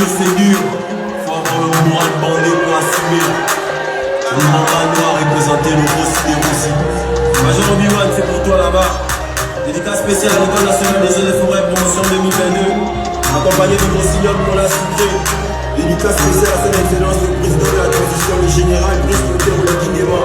c'est dur. Faut avoir le moral bandé pour assumer. Le mandat noir représenté le Rossi des Rossi. Major Obi-Wan, c'est pour toi là-bas. Dédicace spéciale à l'École nationale des eaux et forêts, promotion 2022. Accompagné du Rossignol pour la sucrée. Dédicace spéciale à son excellence, le président de la transition, le général Brice Clotaire ou la Guinée-Ba.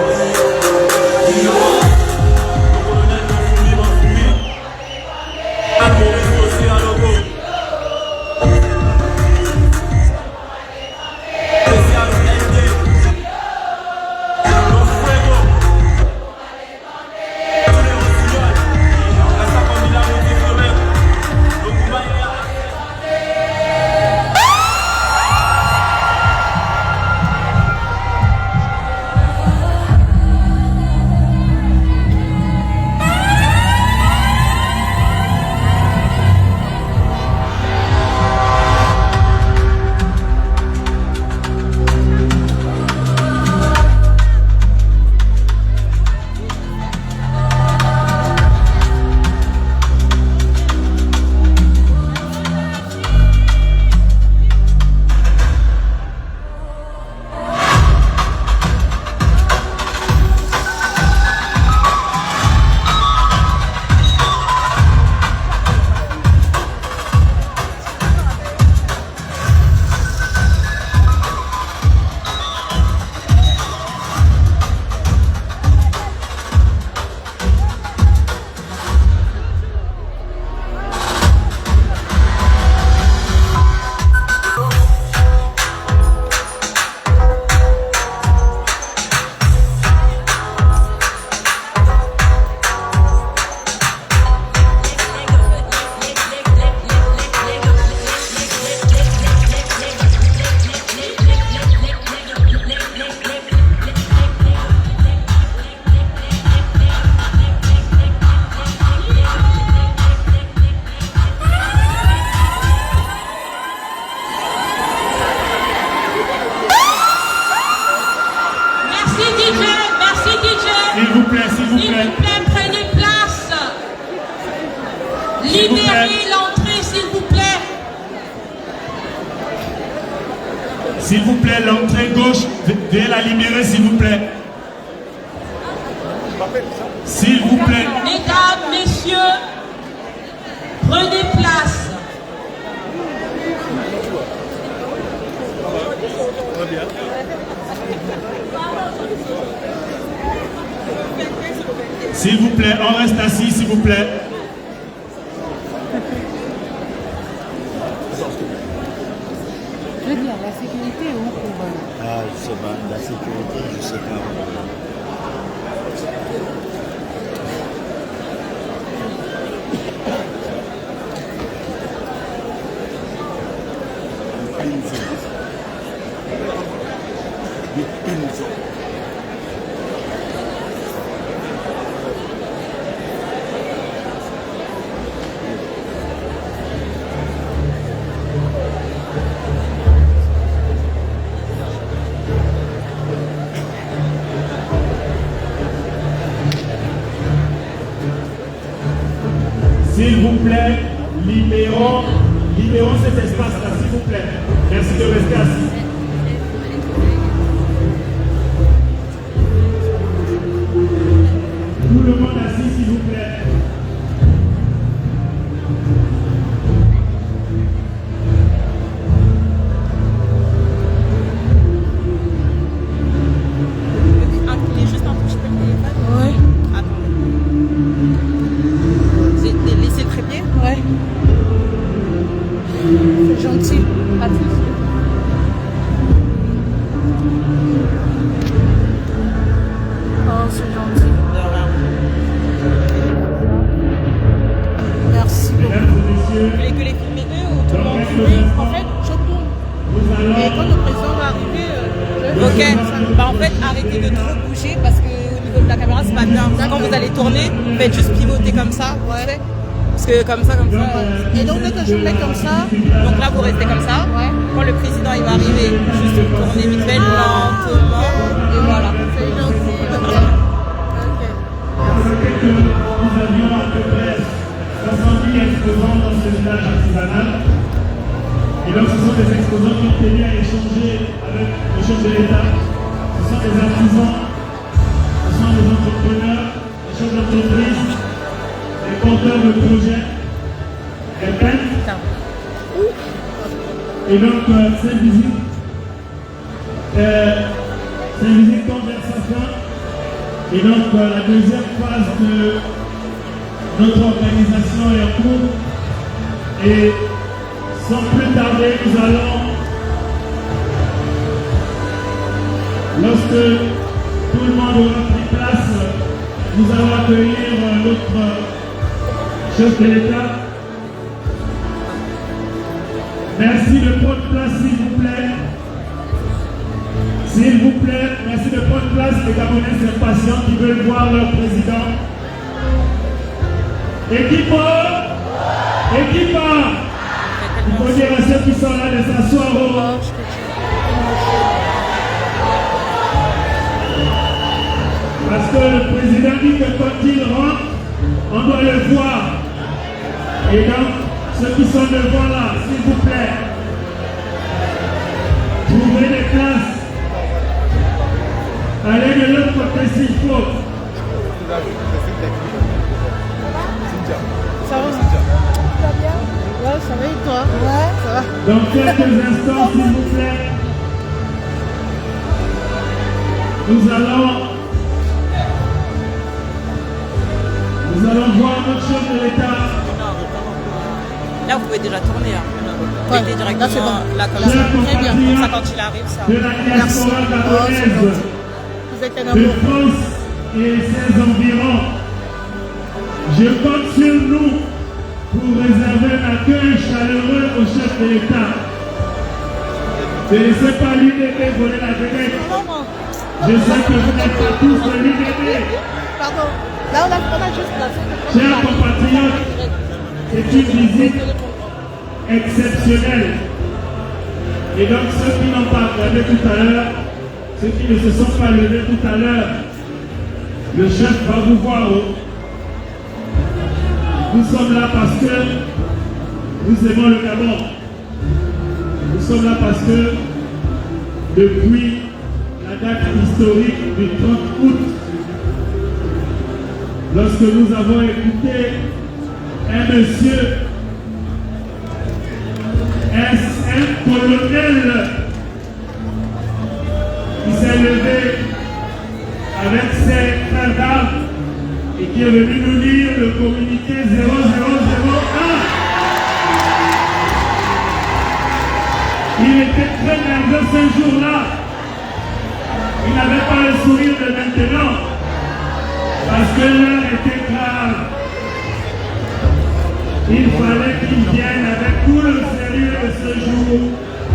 Prenez place. Libérez l'entrée, s'il vous plaît. S'il vous plaît, l'entrée gauche, veuillez la libérer, s'il vous plaît. S'il vous plaît. Mesdames, messieurs, prenez place. S'il vous plaît, on reste assis, s'il vous plaît. Je veux dire, la sécurité est où pour... Ah, je sais pas, la sécurité, je sais pas. S'il vous plaît, libérons cet espace-là, s'il vous plaît. Merci de rester assis. Tout le monde assis, s'il vous plaît. Il est juste en touche le téléphone. Ouais. Attendez. Vous avez laissé le trépied? Ouais. C'est gentil. À tous. Oh, c'est gentil. Merci beaucoup. Mesdames et messieurs, Vous voulez que les filmer eux ou tout le monde? Oui, en fait, je tourne. Et quand le président va arriver, ok. Bah en fait, arrêtez de trop bouger parce que au niveau de la caméra, c'est pas bien. Quand vous allez tourner, faites juste pivoter comme ça. Ouais. Parce que comme ça. Et donc dès que je mets comme ça, donc là vous restez comme ça. Ouais. Quand le président il va arriver, juste tournez vite fait lentement. Et voilà. C'est gentil. Ok. nous avions à peu près 70 exposants dans ce village artisanal. Et donc, ce sont des exposants qui ont tenu à échanger avec le chef de l'État. Ce sont des artisans, ce sont des entrepreneurs, des chefs d'entreprise, des porteurs de projets, des peintres. Et donc, cette visite conversation. Et donc, la deuxième phase de notre organisation est en cours. Et sans plus tarder, nous allons, lorsque tout le monde aura pris place, nous allons accueillir notre chef de l'État. Merci de prendre place, s'il vous plaît. S'il vous plaît, merci de prendre place. Les Gabonais impatients qui veulent voir leur président. Équipe, il faut dire à ceux qui sont là de s'asseoir. Parce que le président dit que quand il rentre, on doit le voir. Et donc, ceux qui sont devant là, s'il vous plaît, trouvez des places. Allez de l'autre côté s'il faut. Ça va, bien? Ouais, ça va et toi? Ouais, ça va. Dans quelques instants, s'il vous plaît, nous allons voir notre chef de l'État. Là, vous pouvez déjà tourner. Hein. Ouais, directement, là, c'est bon. Là, comme ça. Très bien. Comme ça, quand il arrive, ça. De la diaspora gabonaise, vous êtes un de amour. France et ses environs. Je compte sur nous pour réserver un accueil chaleureux au chef de l'État. Ne laissez pas l'UDP voler la vedette. Je sais que vous n'êtes pas tous de l'UDP. Pardon. Là, on a juste là. Chers compatriotes, c'est une visite exceptionnelle. Et donc ceux qui n'ont pas regardé tout à l'heure, ceux qui ne se sont pas levés tout à l'heure, le chef va vous voir. Nous sommes là parce que nous aimons le Gabon. Nous sommes là parce que depuis la date historique du 30 août, lorsque nous avons écouté un monsieur, un colonel qui s'est levé avec ses frères d'armes et qui est venu nous lire le communiqué 0001. Il était très nerveux ce jour-là. Il n'avait pas le sourire de maintenant. Parce que l'heure était grave. Il fallait qu'il vienne avec tout le sérieux de ce jour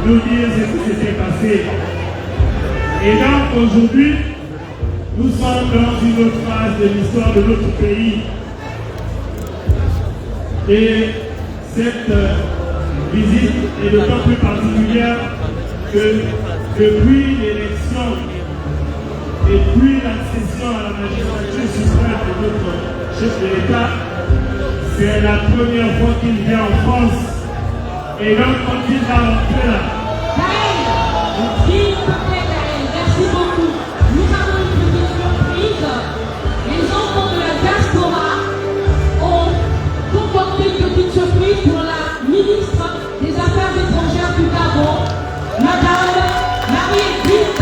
nous dire ce qui s'était passé. Et donc aujourd'hui, nous sommes dans une autre phase de l'histoire de notre pays. Et cette visite est d'autant plus particulière que depuis l'élection et puis l'accession à la magistrature suprême de notre chef de l'État, c'est la première fois qu'il vient en France. Et donc, quand il va rentrer là. S'il vous plaît, merci beaucoup. Nous avons une petite surprise. Les enfants de la diaspora ont concocté une petite surprise pour la ministre des Affaires étrangères du Gabon, Madame Marie-Edith.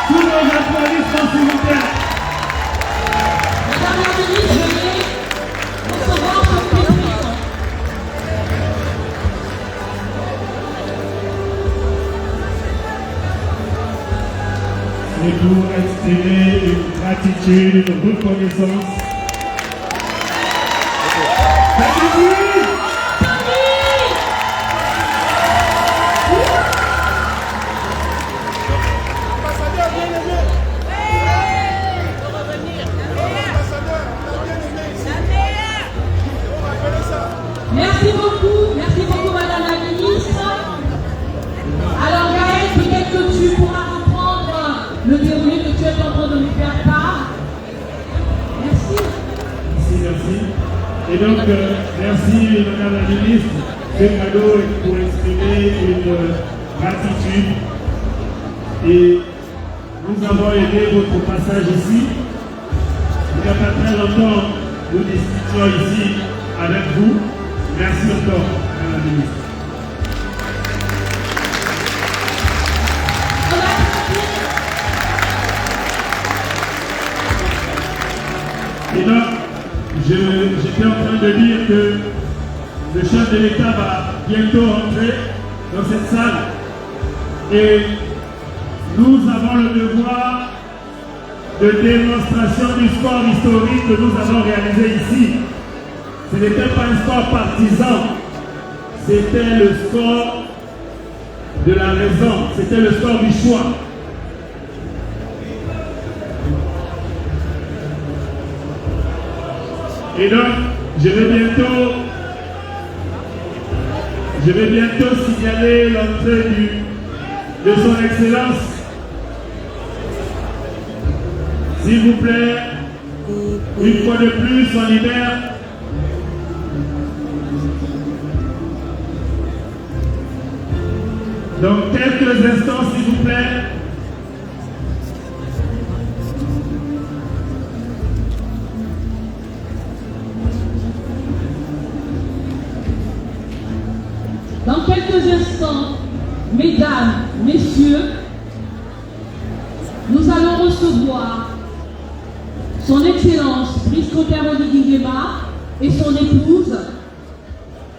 Sous nos applaudissements, s'il vous plaît. Madame la ministre, veuillez recevoir ce président. C'est pour exprimer une gratitude, une reconnaissance. Merci beaucoup Madame la ministre. Alors Gaël, peut-être que tu pourras reprendre le déroulé que tu es en train de nous faire part. Merci. Merci. Et donc, merci Madame la Ministre. Ce cadeau est pour exprimer une gratitude. Et nous avons aimé votre passage ici. Il n'y a pas très longtemps, nous discutions ici avec vous. Merci encore, Madame la Ministre. Et donc, j'étais en train de dire que le chef de l'État va bientôt entrer dans cette salle. Et nous avons le devoir de démonstration du sport historique que nous avons réalisé ici. Ce n'était pas un sport partisan, c'était le sport de la raison, c'était le sport du choix. Et donc, je vais bientôt signaler l'entrée de son Excellence. S'il vous plaît, une fois de plus, on libère. Dans quelques instants, s'il vous plaît. Dans quelques instants, mesdames, messieurs, nous allons recevoir son Excellence Brice Clotaire Oligui Nguema et son épouse,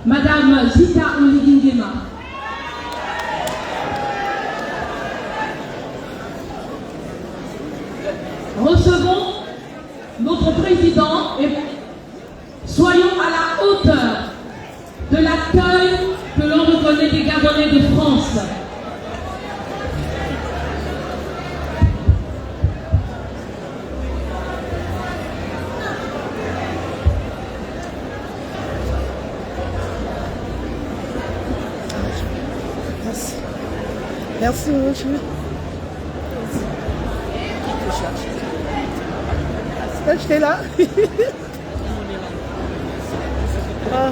Madame Zita Oligui Nguema. Recevons notre président et soyons à la hauteur de l'accueil que l'on reconnaît des Gabonais de France. Merci, monsieur. J'étais là. Ah.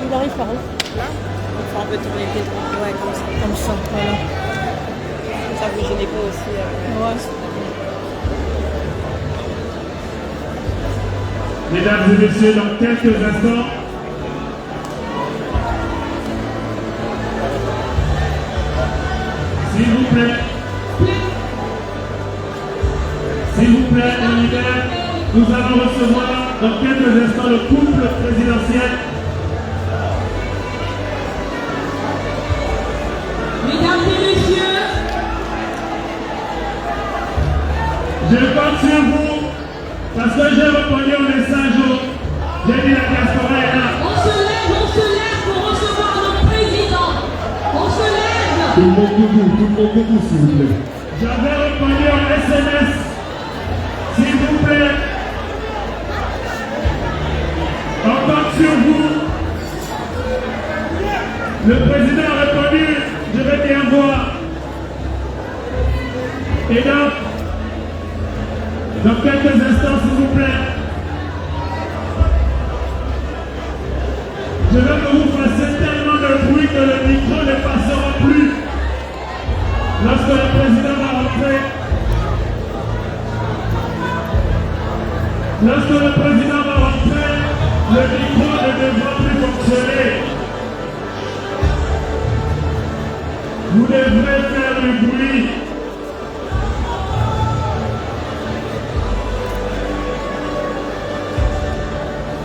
Il arrive par là. Là, on peut tourner les pieds. Ouais, comme ça. Voilà. Ça vous gênez pas aussi. Ouais. Mesdames et messieurs, dans quelques instants, s'il vous plaît, on libère. Nous allons recevoir dans quelques instants le couple présidentiel. Mesdames et messieurs, je compte sur vous parce que j'ai répondu au message. J'ai dit la diaspora est là. on se lève pour recevoir notre président. On se lève. Tout le monde debout, s'il vous plaît. J'avais répondu en SMS. S'il vous plaît, on compte sur vous. Le président a répondu, je vais bien voir. Et donc, dans quelques instants, s'il vous plaît, je veux que vous fassiez tellement de bruit que le micro ne passera plus. Lorsque le président va rentrer, le micro ne devra plus fonctionner. Vous devrez faire du bruit.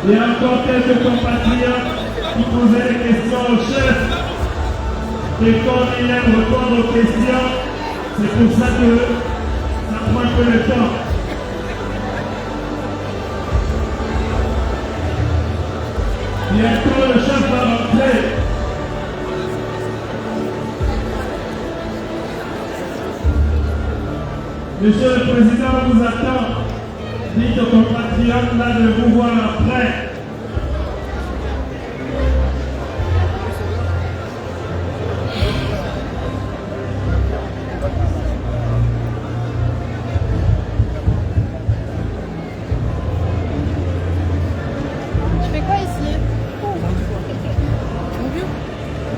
Il y a encore quelques compatriotes qui posaient des questions au chef. Et comme il aime répondre aux questions, c'est pour ça que ça prend un peu de temps. Bientôt le chef va rentrer. Monsieur le Président, on vous attend. Dites aux compatriotes là de vous voir après.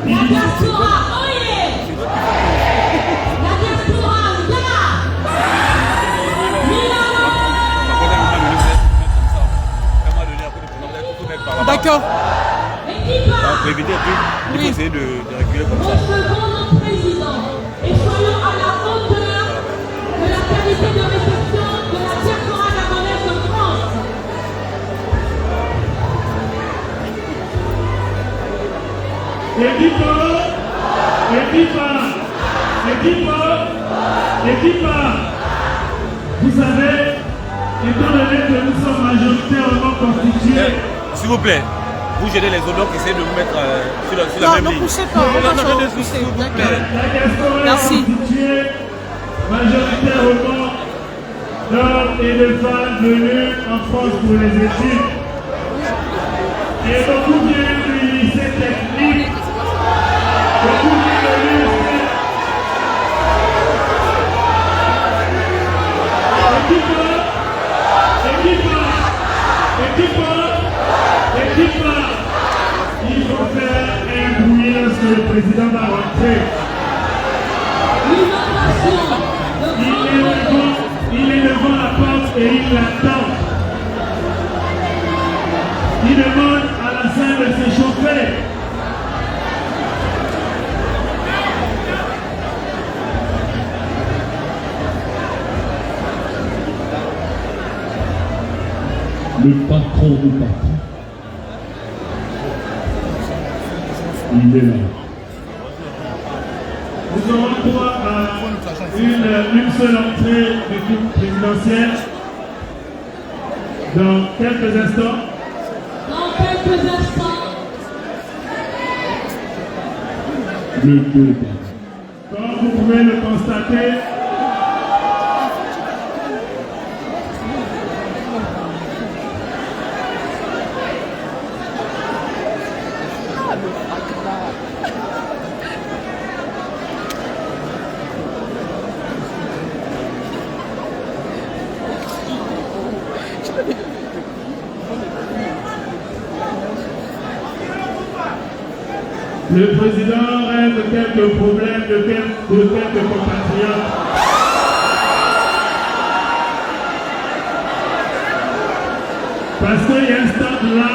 La diaspora, oyez! La diaspora, là! Milano! D'accord. Équipa! Pour éviter de essayer de reculer comme ça. Recevons notre président et soyons à la hauteur de la qualité de réception de la diaspora gabonaise de France. Équipa, vous savez, étant donné que nous sommes majoritairement constitués, S'il vous plaît, vous gênez les honneurs qui essaient de vous mettre sur la même Non, ligne. ne poussez pas. Non, On va non, se non, repousser. s'il vous plaît. D'accord. la diaspora Merci. est constituée majoritairement d'hommes et de femmes venus en France pour les études. Et beaucoup viennent du lycée technique. Beaucoup viennent du lycée. Équipe, il faut faire un bruit lorsque le président va rentrer. L'innovation de Il est devant la porte et il l'attend. Il demande à la salle de s'échauffer. Le patron du parti. Il est là. Nous aurons droit à une seule entrée du groupe présidentiel dans quelques instants. Dans quelques instants, Le 2. Comme vous pouvez le constater, le président règle quelques problèmes de quelques compatriotes. Parce qu'il y a un stand là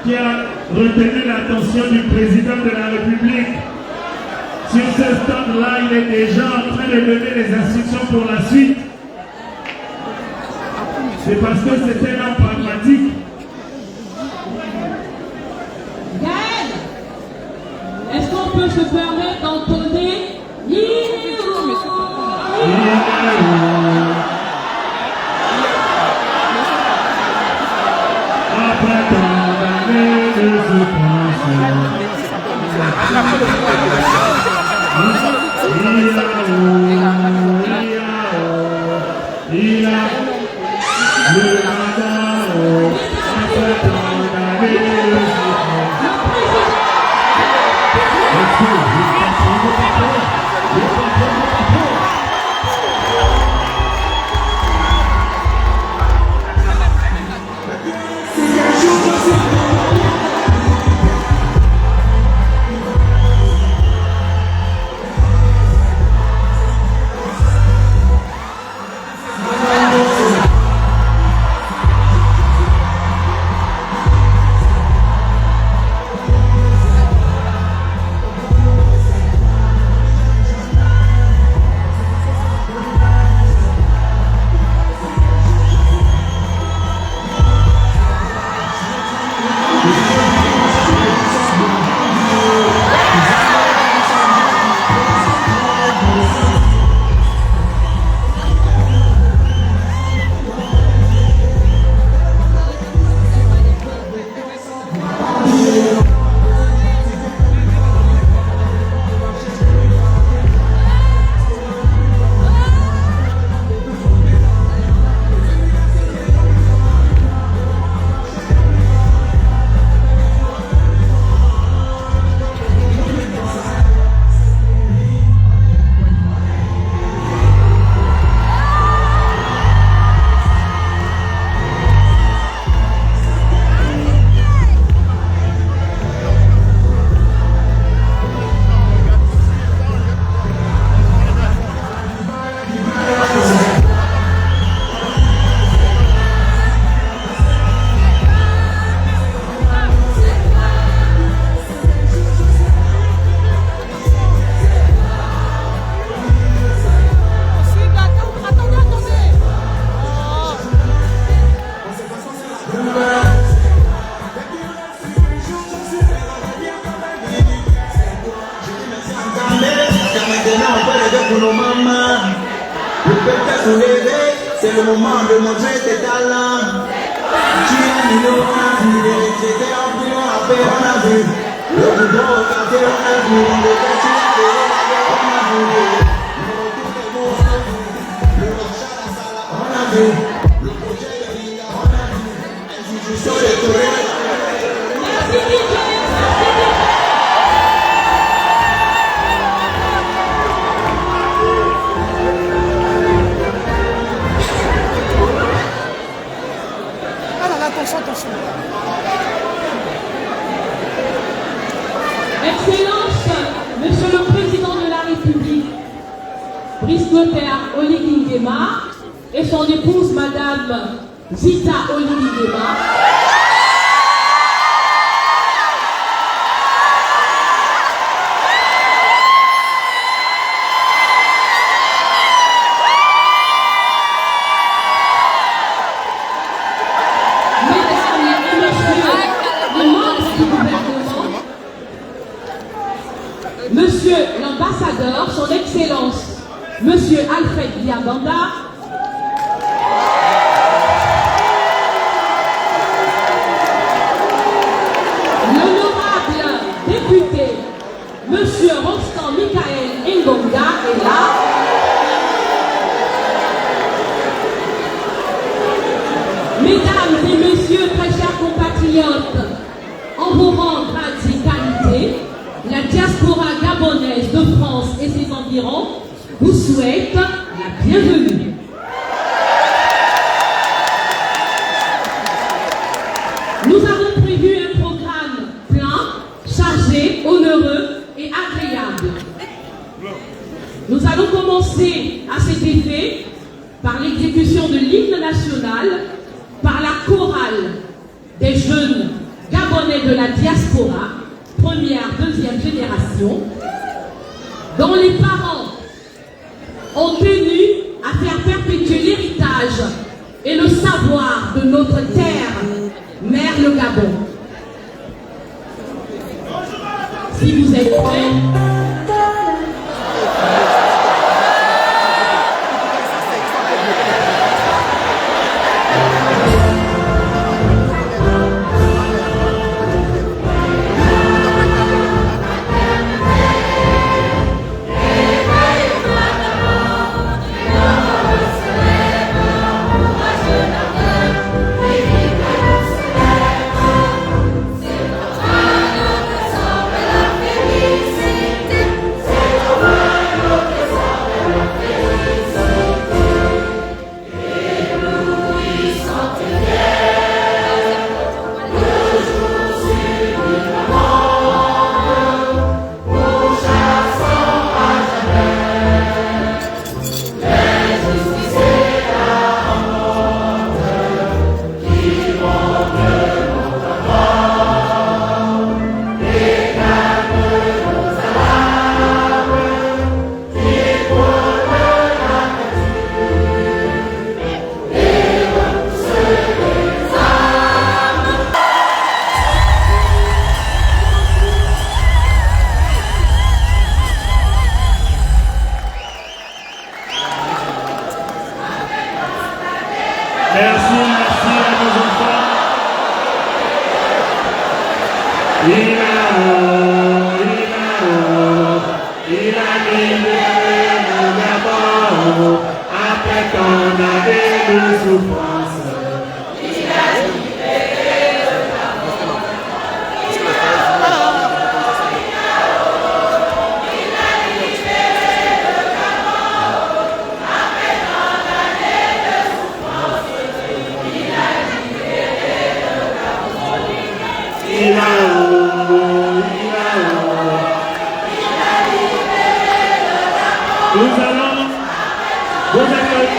qui a retenu l'attention du président de la République. Sur ce stand-là, il est déjà en train de donner les instructions pour la suite. C'est parce que c'est un homme pragmatique. Gaël, est-ce qu'on peut se permettre d'entonner Après tant d'années de souffrance, il a le mandat après tant d'années de souffrance. maintenant on peut lever pour nos mamans. Le peuple est soulevé, c'est le moment de montrer tes talents. Tu as mis nos mains, j'étais en prison, après on a vu. Le boudron au quartier, on a vu. Le quartier, on a vu. Le retour des mots, on a vu. Le marché à la salle, on a vu. Le projet de l'India, on a vu. Institution de Toré. Merci DJ. Attention. Excellence, Monsieur le Président de la République, Brice Notaire Oligui Nguema et son épouse Madame Zita Oligui Nguema. Monsieur l'ambassadeur, son Excellence, Monsieur Alfred Diabanda, l'honorable député, Monsieur Rostand Michael Ngonga est là. Mesdames et messieurs, très chers compatriotes, en vos rangs, grades et qualités, la diaspora gabonaise de France et ses environs vous souhaite la bienvenue. Nous avons prévu un programme plein, chargé, onéreux et agréable. Nous allons commencer à cet effet par l'exécution de l'hymne national par la chorale des jeunes gabonais de la diaspora, première, deuxième génération, dont les parents ont tenu à faire perpétuer l'héritage et le savoir de notre terre, mère le Gabon. Si vous êtes prêts,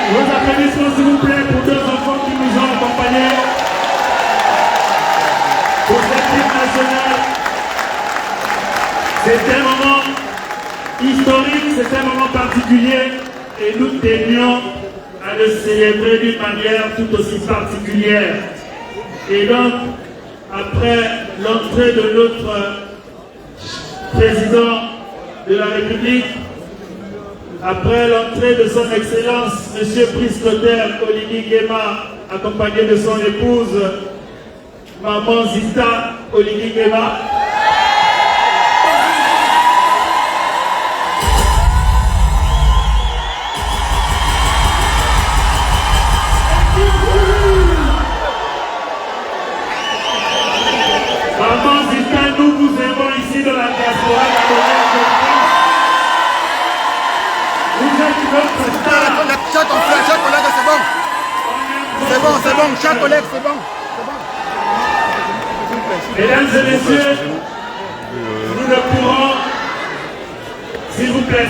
Vos applaudissements s'il vous plaît pour deux enfants qui nous ont accompagnés pour cette hymne nationale. C'est un moment historique, c'est un moment particulier et nous tenions à le célébrer d'une manière tout aussi particulière. Et donc, après l'entrée de notre président de la République, Après l'entrée de son Excellence, M. Brice Clotaire Oligui Nguema, accompagné de son épouse, Maman Zita Oligui Nguema. Maman Zita, nous vous aimons ici dans la diaspora camerounaise. Vous êtes notre star. Chers collègues, c'est bon. C'est bon, chers collègues, c'est bon. Mesdames et messieurs, nous ne pourrons, s'il vous plaît,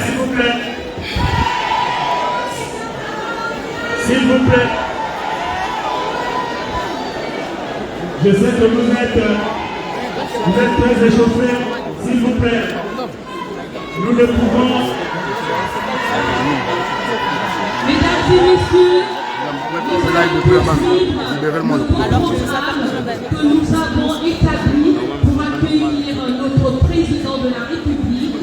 je sais que vous êtes très échauffés, s'il vous plaît, nous ne pouvons, mesdames et messieurs, que nous avons établi pour accueillir notre président de la République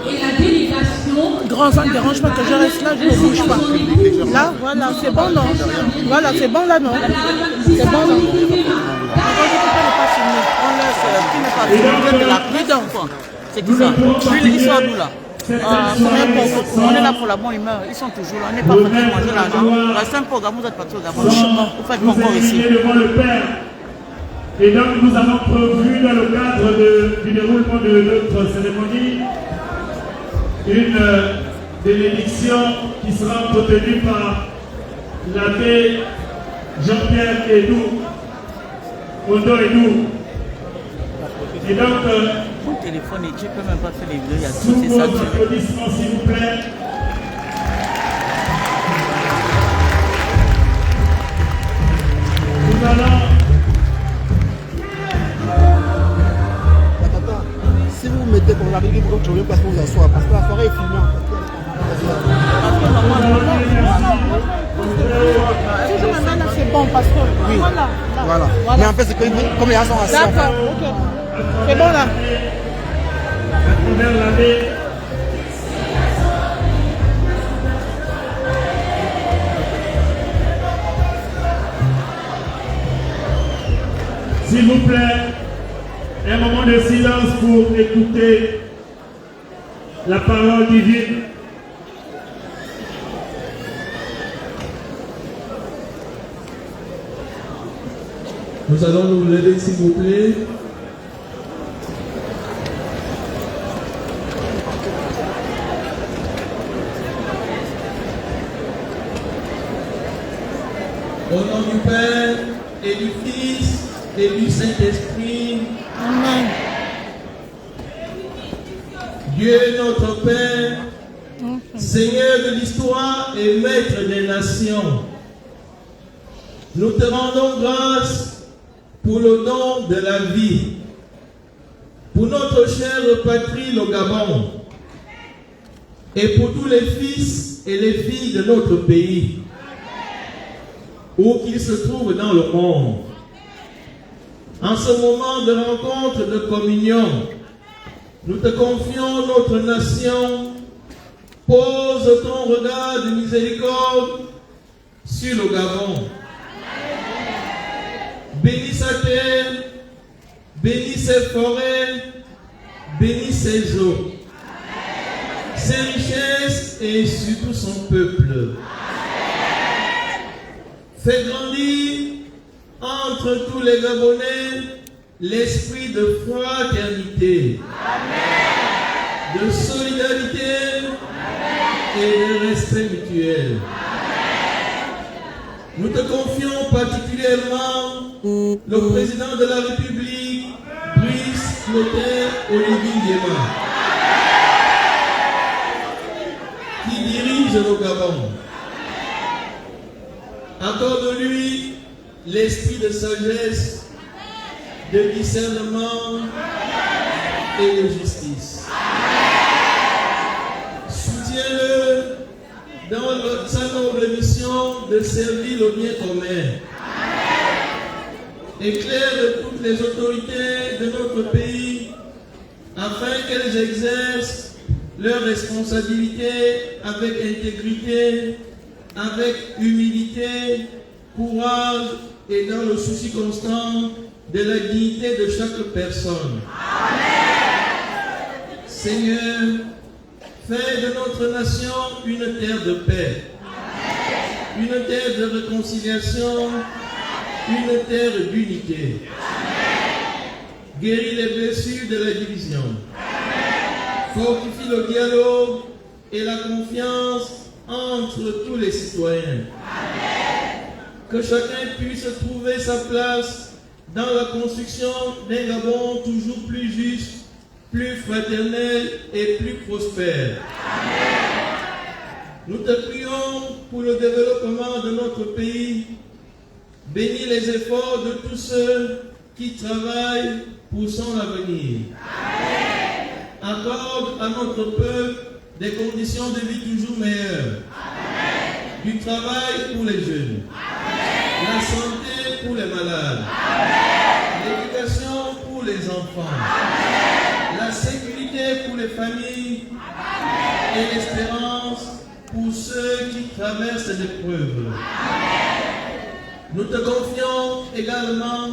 et la délégation. Grand, ça ne dérange pas que je reste là, je ne bouge pas. Là, voilà, c'est bon, non? Voilà, c'est bon là, non? C'est bon, non? C'est qui ça? Lui, ils sont à nous là. On est là pour la bonne humeur, ils sont toujours là. On n'est pas fatigué de manger l'argent. Restez un peu au Gabon, vous êtes partis au Gabon. Vous faites pas encore ici. Devant le Père. Et donc nous avons prévu dans le cadre du déroulement de notre cérémonie une bénédiction qui sera entretenue par l'abbé Jean-Pierre Edou, Ondo Edou. Et donc, mon téléphone, je ne peux même pas faire les vidéos, il y a sous tout ces vos applaudissements, s'il vous plaît. Nous allons. Si vous vous mettez pour la République, vous ne pouvez pas vous asseoir parce que la soirée est filmée. C'est bon parce que oui. Voilà. Mais en fait, c'est comme les gens sont assis. D'accord, ok. C'est bon là. S'il vous plaît, un moment de silence pour écouter la parole divine. Nous allons nous lever, s'il vous plaît. Au nom du Père et du Fils et du Saint-Esprit. Amen. Dieu notre Père, Seigneur de l'histoire et Maître des nations, nous te rendons grâce pour le don de la vie, pour notre chère patrie, le Gabon, et pour tous les fils et les filles de notre pays, où qu'ils se trouvent dans le monde. En ce moment de rencontre, de communion, nous te confions notre nation. Pose ton regard de miséricorde sur le Gabon. Bénis sa terre, bénis ses forêts, bénis ses eaux, ses richesses et surtout son peuple. Fais grandir entre tous les Gabonais l'esprit de fraternité, de solidarité et de respect mutuel. Nous te confions particulièrement le président de la République, Brice Clotaire Oligui Nguema, qui dirige le Gabon. Accorde-lui l'esprit de sagesse, de discernement et de justice. Soutiens-le dans sa noble mission de servir le bien commun. Éclaire toutes les autorités de notre pays afin qu'elles exercent leurs responsabilités avec intégrité, avec humilité, courage et dans le souci constant de la dignité de chaque personne. Seigneur, fais de notre nation une terre de paix, une terre de réconciliation, une terre d'unité. Guéris les blessures de la division. Fortifie le dialogue et la confiance entre tous les citoyens. Que chacun puisse trouver sa place dans la construction d'un Gabon toujours plus juste, plus fraternel et plus prospère. Nous te prions pour le développement de notre pays. Bénis les efforts de tous ceux qui travaillent pour son avenir. Accorde à notre peuple des conditions de vie toujours meilleures. Du travail pour les jeunes. La santé pour les malades. L'éducation pour les enfants. La sécurité pour les familles. Et l'espérance pour ceux qui traversent l'épreuve. Nous te confions également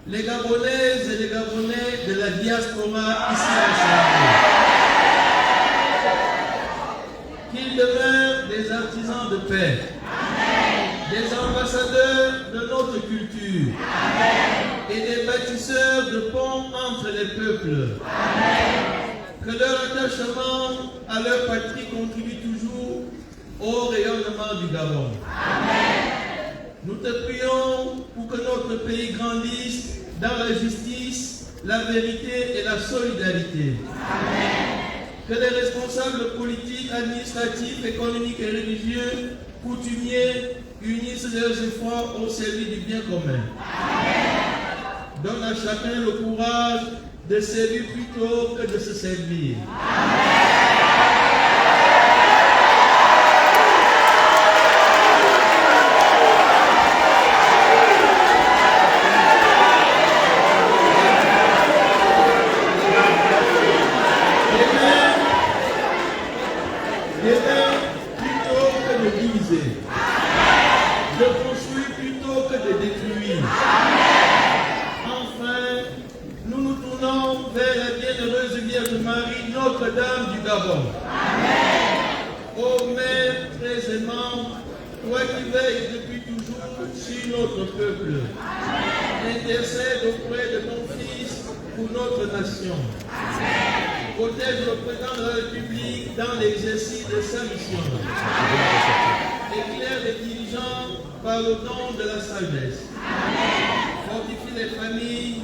les Gabonaises et les Gabonais de la diaspora ici à qu'ils demeurent des artisans de paix, des ambassadeurs de notre culture et des bâtisseurs de ponts entre les peuples. Que leur attachement à leur patrie contribue toujours au rayonnement du Gabon. Nous te prions pour que notre pays grandisse dans la justice, la vérité et la solidarité. Que les responsables politiques, administratifs, économiques et religieux, coutumiers, unissent leurs efforts au service du bien commun. Donne à chacun le courage de servir plutôt que de se servir. De construire plutôt que de détruire. Enfin, nous nous tournons vers la bienheureuse Vierge Marie, Notre-Dame du Gabon. Ô Mère très aimante, toi qui veilles depuis toujours sur notre peuple, intercède auprès de ton Fils pour notre nation. Protège le président de la République dans l'exercice de sa mission. Éclaire les dirigeants par le don de la sagesse. Fortifie les familles,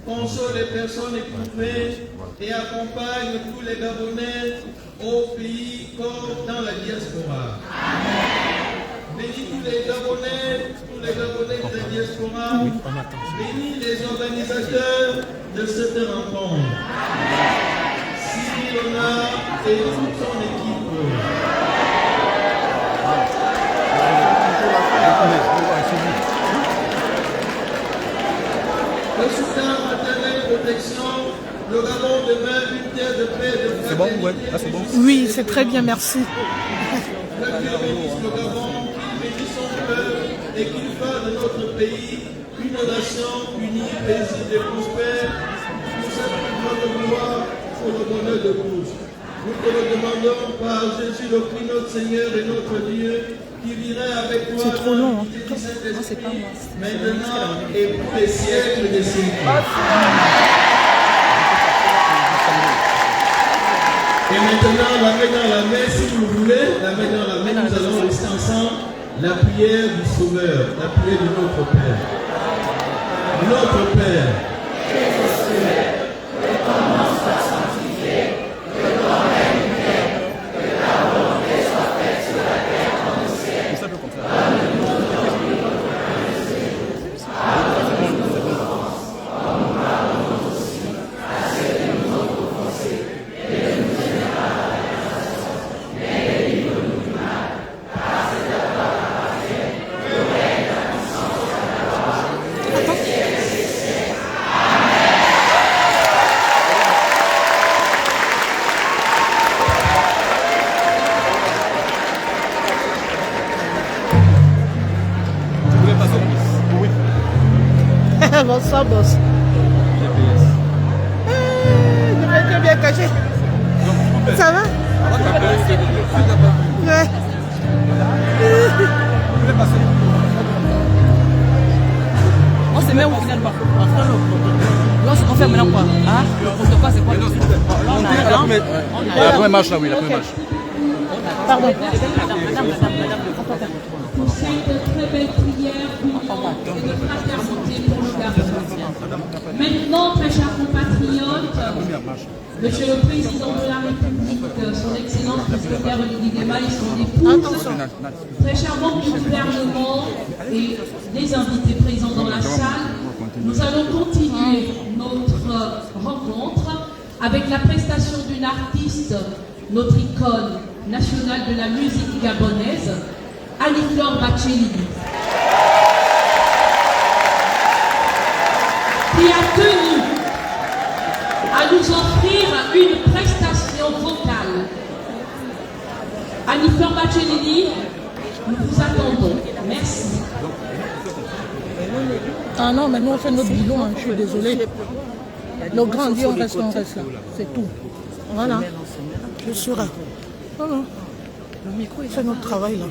console les personnes éprouvées et accompagne tous les Gabonais au pays comme dans la diaspora. Bénis tous les Gabonais de la diaspora. Bénis les organisateurs de cette rencontre. Cyril Honard et toute son équipe. Le soutien maternel protection, le Gabon demeure une terre de paix, de fraternité. C'est bon, ouais. Ah, c'est bon. Oui, c'est très bien, merci. Que Dieu bénisse le Gabon, qu'il bénisse son peuple et qu'il fasse de notre pays une nation unie, paisible et prospère pour sa plus grande gloire, pour le bonheur de tous. Nous te le demandons par Jésus le Christ, notre Seigneur et notre Dieu, qui virait avec toi. C'est trop long, hein. Non, c'est pas moi. Maintenant et pour les siècles des siècles. Et maintenant, la main dans la main, si vous voulez, la main dans la main, nous allons rester ensemble. La prière du Sauveur, la prière de notre Père. Notre Père. Ça bosse. Je vais bien caché. Ça va? Ouais. On se met où finalement? On fait maintenant quoi? Hein? Le protocole c'est quoi? La première marche là, oui, la première marche. Pardon. Pour cette très belle prière d'union et de fraternité pour le Gabon. Maintenant, très chers compatriotes, Monsieur le Président de la République, Son Excellence le secrétaire Olivier Guéma et son épouse, très chers membres du gouvernement et les invités présents dans la salle, nous allons continuer notre rencontre avec la prestation d'une artiste, notre icône nationale de la musique gabonaise, Annie-Flore Bachelie, qui a tenu à nous offrir une prestation vocale. Annie-Flore Bachelie, nous vous attendons. Merci. Ah non, mais nous on fait notre bilan, hein, je suis désolée. Nos grands dit on reste là. C'est tout. Voilà. Je suis là. Non, non. Le micro, il fait notre travail là.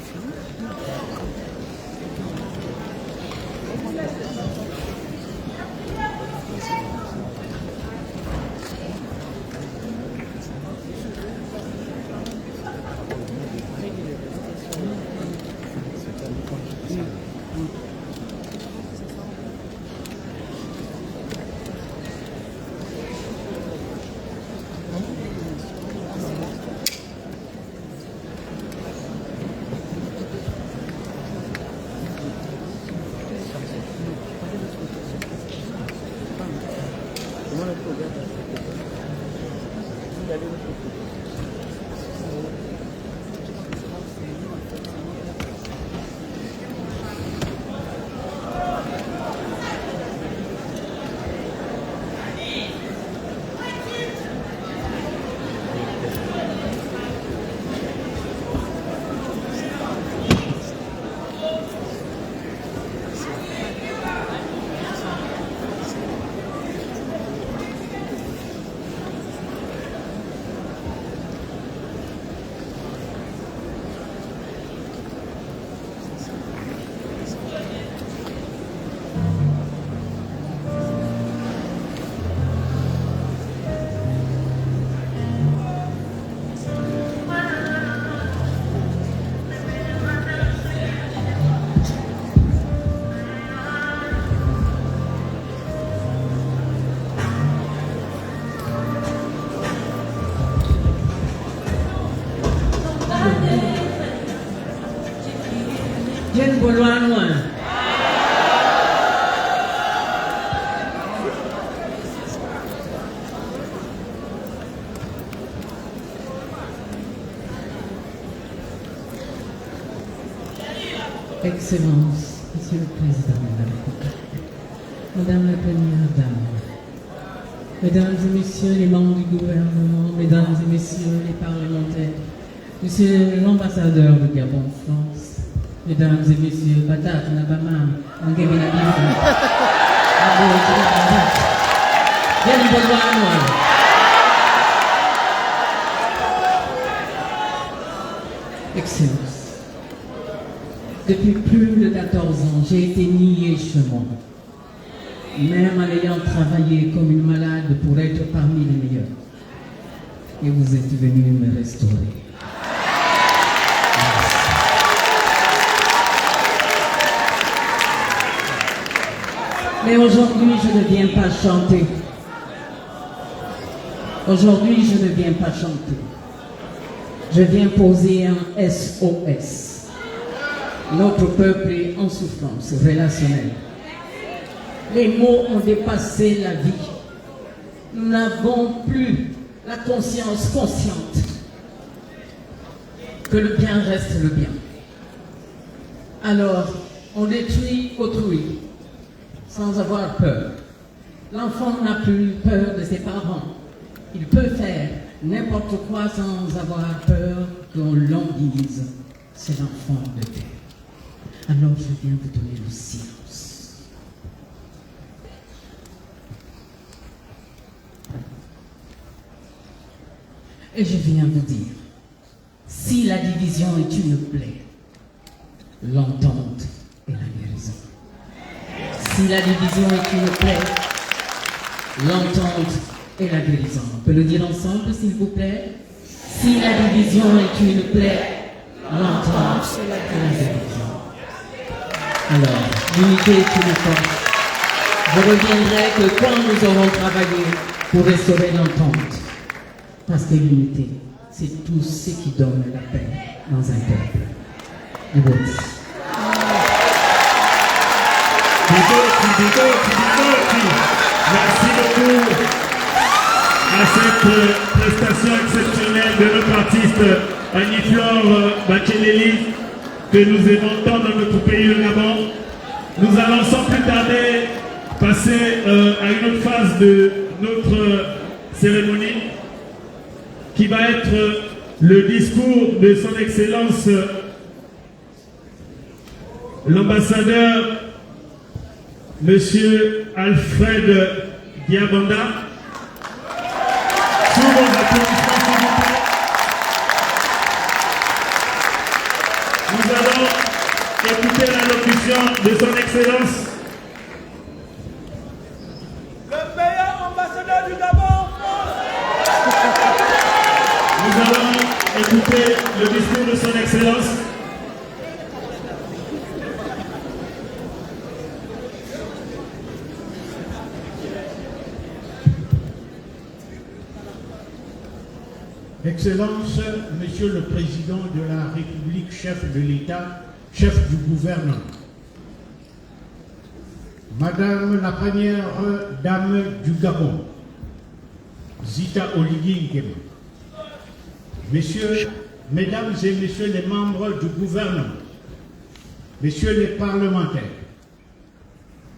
Excellence, Monsieur le Président de la République, Madame la Première Dame, Mesdames et Messieurs les membres du gouvernement, Mesdames et Messieurs les parlementaires, Monsieur l'ambassadeur du Gabon en France, Mesdames et Messieurs, Patate, Nabama, Angébina Excellence. Depuis plus de 14 ans, j'ai été nié chez moi, même en ayant travaillé comme une malade pour être parmi les meilleurs. Et vous êtes venu me restaurer. Mais aujourd'hui, je ne viens pas chanter. Aujourd'hui, je ne viens pas chanter. Je viens poser un SOS. Notre peuple est en souffrance relationnelle. Les mots ont dépassé la vie. Nous n'avons plus la conscience consciente que le bien reste le bien. Alors, on détruit autrui sans avoir peur. L'enfant n'a plus peur de ses parents. Il peut faire n'importe quoi sans avoir peur qu'on l'on dise c'est l'enfant de Dieu. Alors je viens vous donner le silence. Et je viens de dire, si la division est une plaie, l'entente est la guérison. Si la division est une plaie, l'entente est la guérison. On peut le dire ensemble, s'il vous plaît? Si la division est une plaie, l'entente est la guérison. Alors, l'unité est une force. Je reviendrai que quand nous aurons travaillé pour restaurer l'entente, parce que l'unité, c'est tout ce qui donne la paix dans un peuple. Merci beaucoup à cette prestation exceptionnelle de notre artiste Annie-Flore Bacheleli, que nous aimons tant dans notre pays, le Gabon. Nous allons sans plus tarder passer à une autre phase de notre cérémonie, qui va être le discours de son Excellence l'ambassadeur Monsieur Alfred Diabanda. Sous vos applaudissements, s'il vous plaît. Nous allons écouter l'allocution de son Excellence le meilleur ambassadeur du Gabon en France. Nous allons écouter le discours de son Excellence. Excellence, Monsieur le Président de la République, chef de l'État, chef du gouvernement, Madame la première dame du Gabon, Zita Oligui Nguema, Mesdames et Messieurs les membres du gouvernement, Messieurs les parlementaires,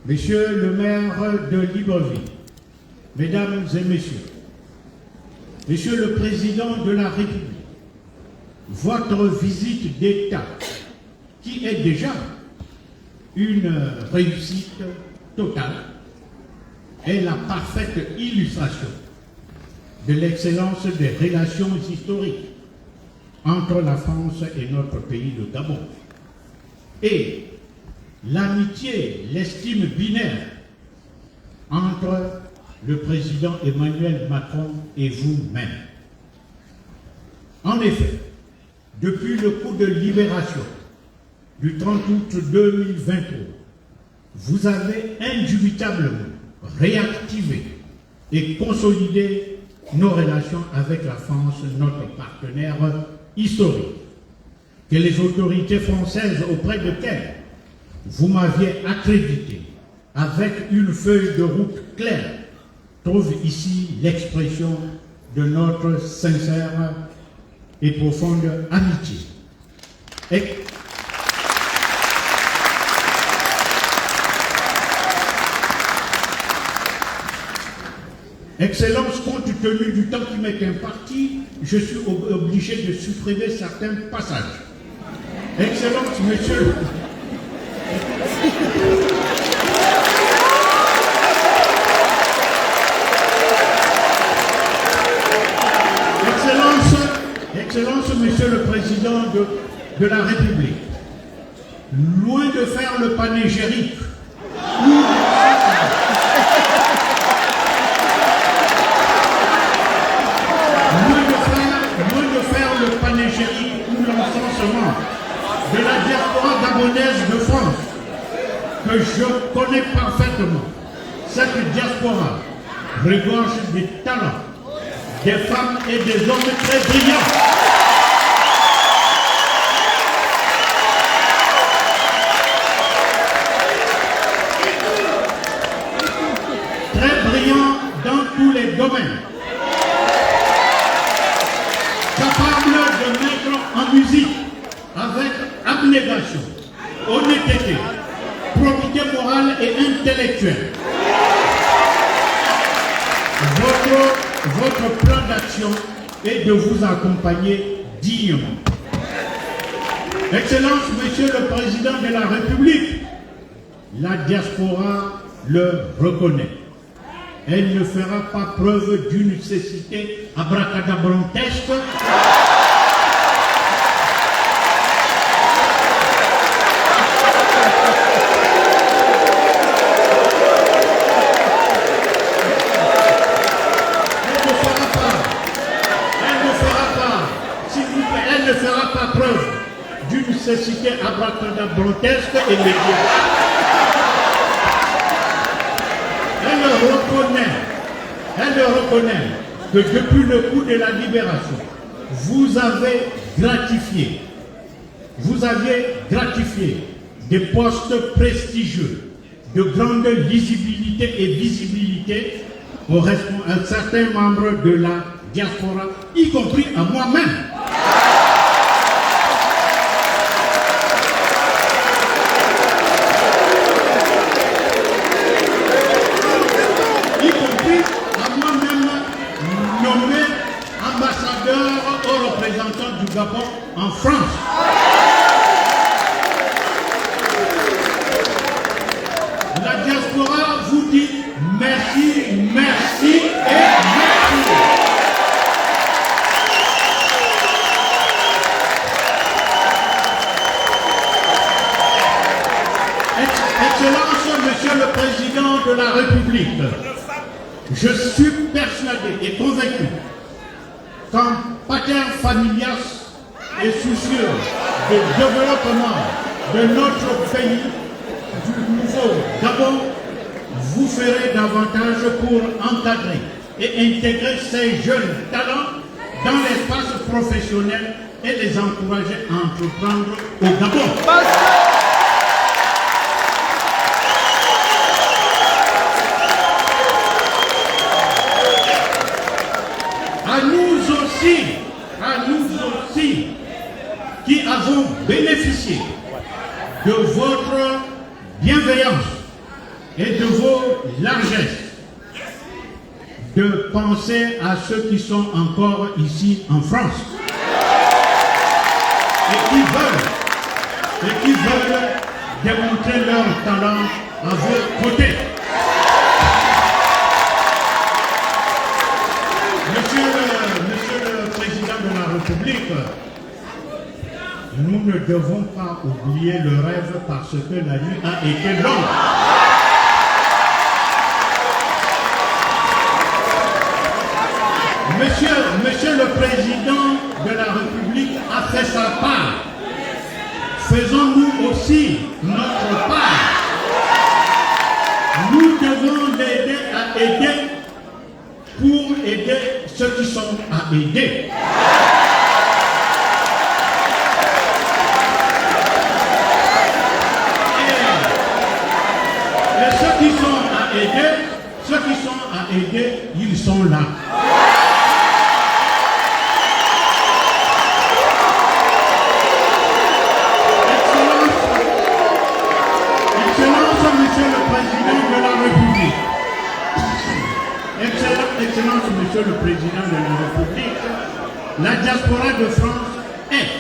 Monsieur le maire de Libreville, Mesdames et Messieurs, Monsieur le Président de la République, votre visite d'État, qui est déjà une réussite totale, est la parfaite illustration de l'excellence des relations historiques entre la France et notre pays, le Gabon. Et l'amitié, l'estime binaire entre le président Emmanuel Macron et vous-même. En effet, depuis le coup de libération du 30 août 2023, vous avez indubitablement réactivé et consolidé nos relations avec la France, notre partenaire historique, que les autorités françaises auprès desquelles vous m'aviez accrédité avec une feuille de route claire trouve ici l'expression de notre sincère et profonde amitié. Excellence, compte tenu du temps qui m'est imparti, je suis obligé de supprimer certains passages. Excellence, Monsieur Excellence, Monsieur le Président de la République, loin de faire le panégyrique, ou l'encensement de la diaspora gabonaise de France, que je connais parfaitement, cette diaspora regorge des talents, des femmes et des hommes très brillants. Très brillants dans tous les domaines. Capables de mettre en musique avec abnégation, honnêteté, probité morale et intellectuelle. Votre plan d'action est de vous accompagner dignement. Excellence, Monsieur le Président de la République, la diaspora le reconnaît. Elle ne fera pas preuve d'une cécité abracadabrantesque elle ne fera pas preuve d'une cécité abracadabrantesque et médiocre. Elle reconnaît que depuis le coup de la libération, vous aviez gratifié des postes prestigieux, de grande lisibilité et visibilité à certains membres de la diaspora, y compris à moi-même. Du Gabon en France. La diaspora vous dit merci, merci et merci. Excellence, Monsieur le Président de la République, je suis persuadé et convaincu qu'en pater familias et soucieux du développement de notre pays, du nouveau Gabon, vous ferez davantage pour encadrer et intégrer ces jeunes talents dans l'espace professionnel et les encourager à entreprendre au Gabon. À nous aussi, qui avons bénéficié de votre bienveillance et de vos largesses, de penser à ceux qui sont encore ici en France et qui veulent démontrer leur talent à vos côtés. Monsieur le Président de la République, nous ne devons pas oublier le rêve parce que la nuit a été longue. Monsieur le Président de la République a fait sa part. Faisons-nous aussi notre part. Nous devons l'aider à aider pour aider ceux qui sont à aider. Et ceux qui sont à aider, ils sont là. Excellence, Monsieur le Président de la République. Excellence, Monsieur le Président de la République, la diaspora de France est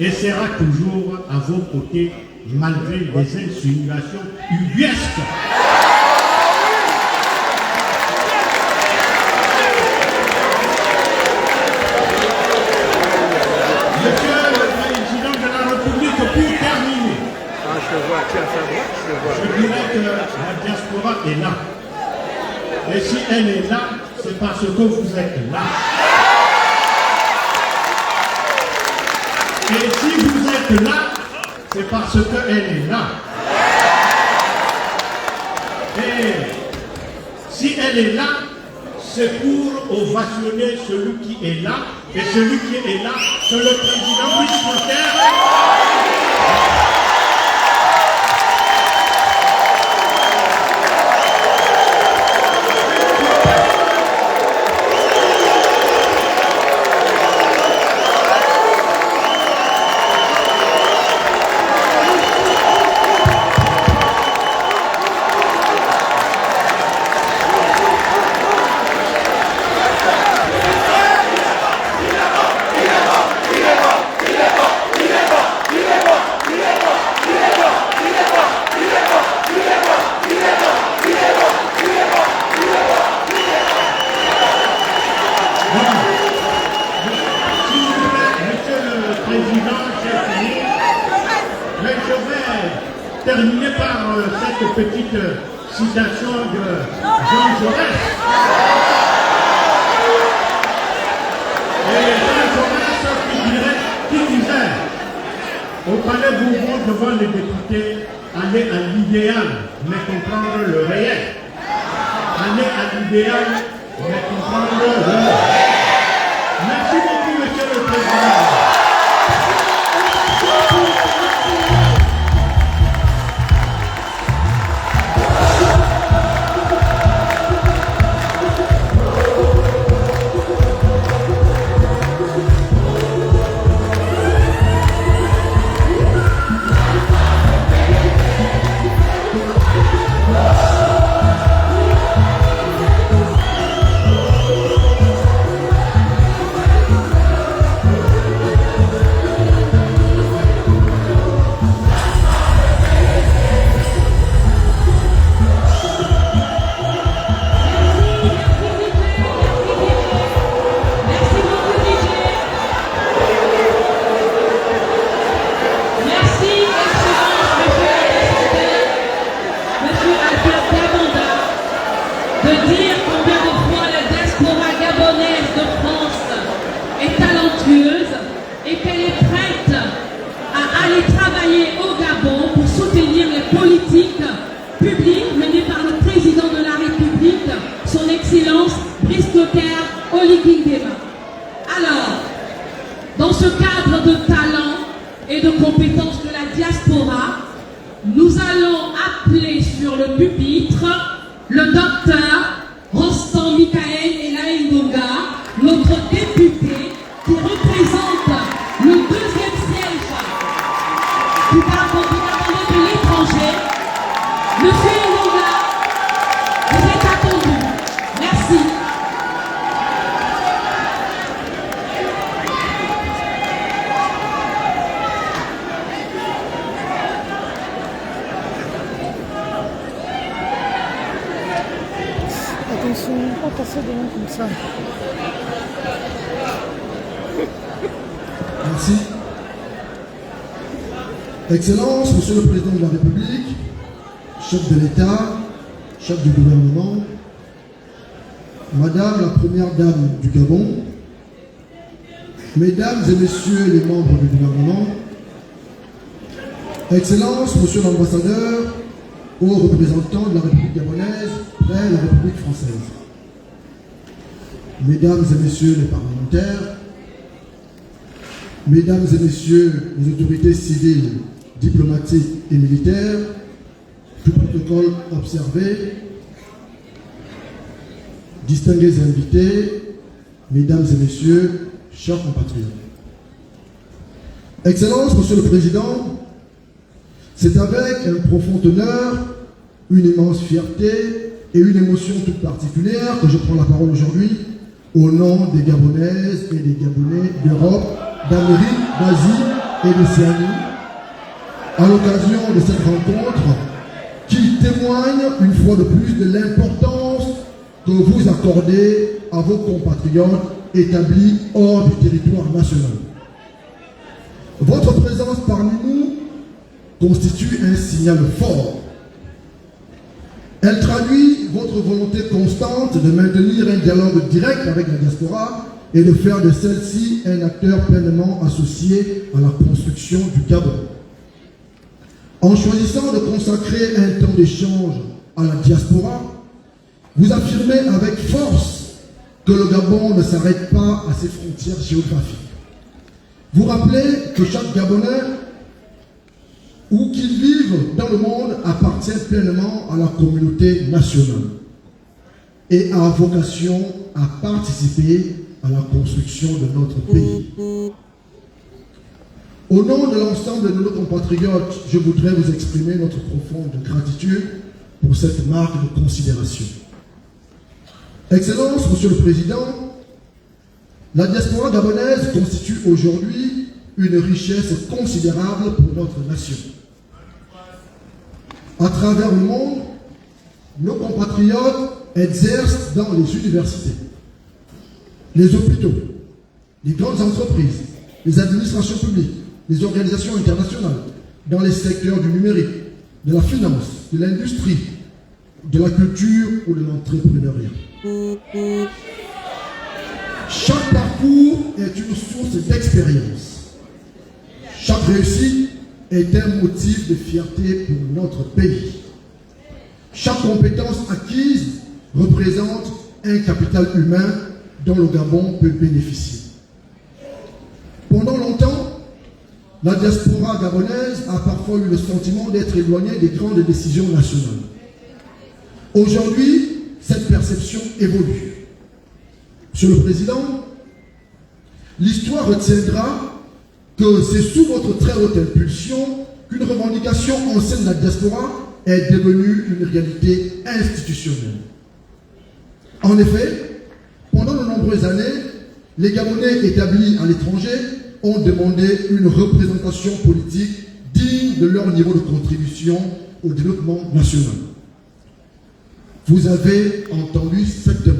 et sera toujours à vos côtés malgré les insinuations ubuesques. Monsieur le Président de la République, pour terminer, je dirais que la diaspora est là. Et si elle est là, c'est parce que vous êtes là. Et si vous êtes là, c'est parce qu'elle est là. Et si elle est là, c'est pour ovationner celui qui est là. Et celui qui est là, c'est le président Michel. Terminer par cette petite citation de Jean Jaurès. Et Jean Jaurès qui dirait Au palais Bourbon, devant les députés, aller à l'idéal, mais comprendre le réel. Aller à l'idéal, mais comprendre le réel. Merci beaucoup, Monsieur le Président. Merci. Excellence, Monsieur le Président de la République, chef de l'État, chef du gouvernement, Madame la Première Dame du Gabon, Mesdames et Messieurs les membres du gouvernement, Excellence, Monsieur l'Ambassadeur, haut représentant de la République gabonaise près la République française, Mesdames et Messieurs les parlementaires, Mesdames et Messieurs les autorités civiles, diplomatiques et militaires, tout protocole observé, distingués invités, Mesdames et Messieurs, chers compatriotes. Excellence, Monsieur le Président, c'est avec un profond honneur, une immense fierté et une émotion toute particulière que je prends la parole aujourd'hui au nom des Gabonaises et des Gabonais d'Europe, d'Amérique, d'Asie et d'Océanie, à l'occasion de cette rencontre qui témoigne une fois de plus de l'importance que vous accordez à vos compatriotes établis hors du territoire national. Votre présence parmi nous constitue un signal fort. Elle traduit votre volonté constante de maintenir un dialogue direct avec la diaspora et de faire de celle-ci un acteur pleinement associé à la construction du Gabon. En choisissant de consacrer un temps d'échange à la diaspora, vous affirmez avec force que le Gabon ne s'arrête pas à ses frontières géographiques. Vous rappelez que chaque Gabonais, où qu'il vive dans le monde, appartient pleinement à la communauté nationale et a vocation à participer à la construction de notre pays. Au nom de l'ensemble de nos compatriotes, je voudrais vous exprimer notre profonde gratitude pour cette marque de considération. Excellence, Monsieur le Président, la diaspora gabonaise constitue aujourd'hui une richesse considérable pour notre nation. À travers le monde, nos compatriotes exercent dans les universités, les hôpitaux, les grandes entreprises, les administrations publiques, les organisations internationales, dans les secteurs du numérique, de la finance, de l'industrie, de la culture ou de l'entrepreneuriat. Chaque parcours est une source d'expérience. Chaque réussite est un motif de fierté pour notre pays. Chaque compétence acquise représente un capital humain dont le Gabon peut bénéficier. Pendant longtemps, la diaspora gabonaise a parfois eu le sentiment d'être éloignée des grandes décisions nationales. Aujourd'hui, cette perception évolue. Monsieur le Président, l'histoire retiendra que c'est sous votre très haute impulsion qu'une revendication ancienne de la diaspora est devenue une réalité institutionnelle. En effet, pendant de nombreuses années, les Gabonais établis à l'étranger ont demandé une représentation politique digne de leur niveau de contribution au développement national. Vous avez entendu cette demande.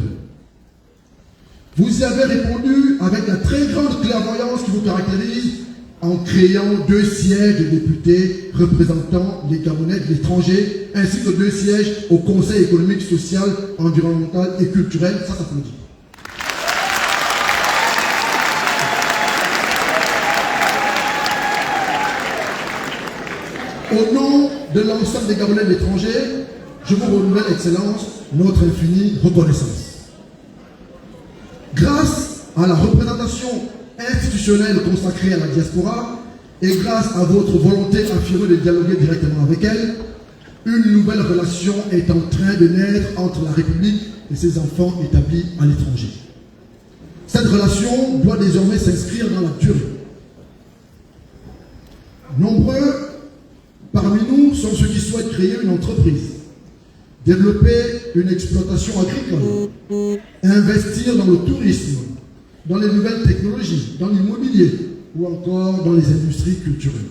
Vous y avez répondu avec la très grande clairvoyance qui vous caractérise en créant 2 sièges de députés représentant les Gabonais de l'étranger, ainsi que 2 sièges au Conseil économique, social, environnemental et culturel. Ça faut le dire. Au nom de l'ensemble des Gabonais de l'étranger, je vous renouvelle, Excellence, notre infinie reconnaissance. Grâce à la représentation institutionnelle consacrée à la diaspora et grâce à votre volonté affirmée de dialoguer directement avec elle, une nouvelle relation est en train de naître entre la République et ses enfants établis à l'étranger. Cette relation doit désormais s'inscrire dans la durée. Nombreux parmi nous sont ceux qui souhaitent créer une entreprise, développer une exploitation agricole, investir dans le tourisme, dans les nouvelles technologies, dans l'immobilier ou encore dans les industries culturelles.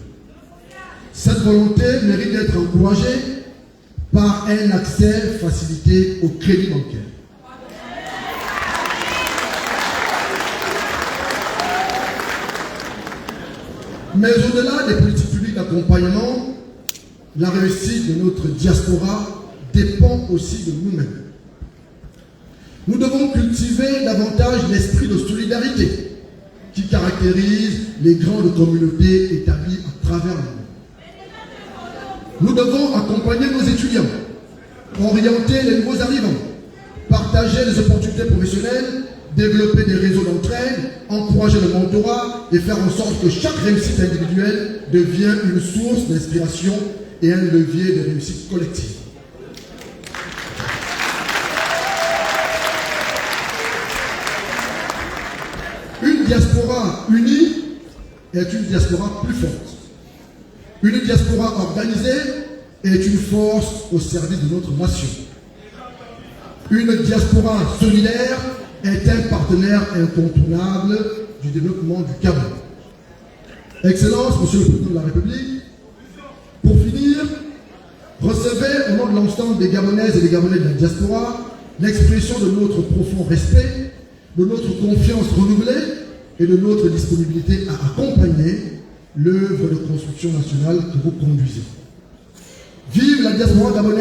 Cette volonté mérite d'être encouragée par un accès facilité au crédit bancaire. Mais au-delà des politiques publiques d'accompagnement, la réussite de notre diaspora dépend aussi de nous-mêmes. Nous devons cultiver davantage l'esprit de solidarité qui caractérise les grandes communautés établies à travers le monde. Nous devons accompagner nos étudiants, orienter les nouveaux arrivants, partager les opportunités professionnelles, développer des réseaux d'entraide, encourager le mentorat et faire en sorte que chaque réussite individuelle devienne une source d'inspiration et un levier de réussite collective. Une diaspora unie est une diaspora plus forte. Une diaspora organisée est une force au service de notre nation. Une diaspora solidaire est un partenaire incontournable du développement du Gabon. Excellence, Monsieur le Président de la République, pour finir, recevez au nom de l'ensemble des Gabonaises et des Gabonais de la diaspora l'expression de notre profond respect, de notre confiance renouvelée et de notre disponibilité à accompagner l'œuvre de construction nationale que vous conduisez. Vive la diaspora gabonaise!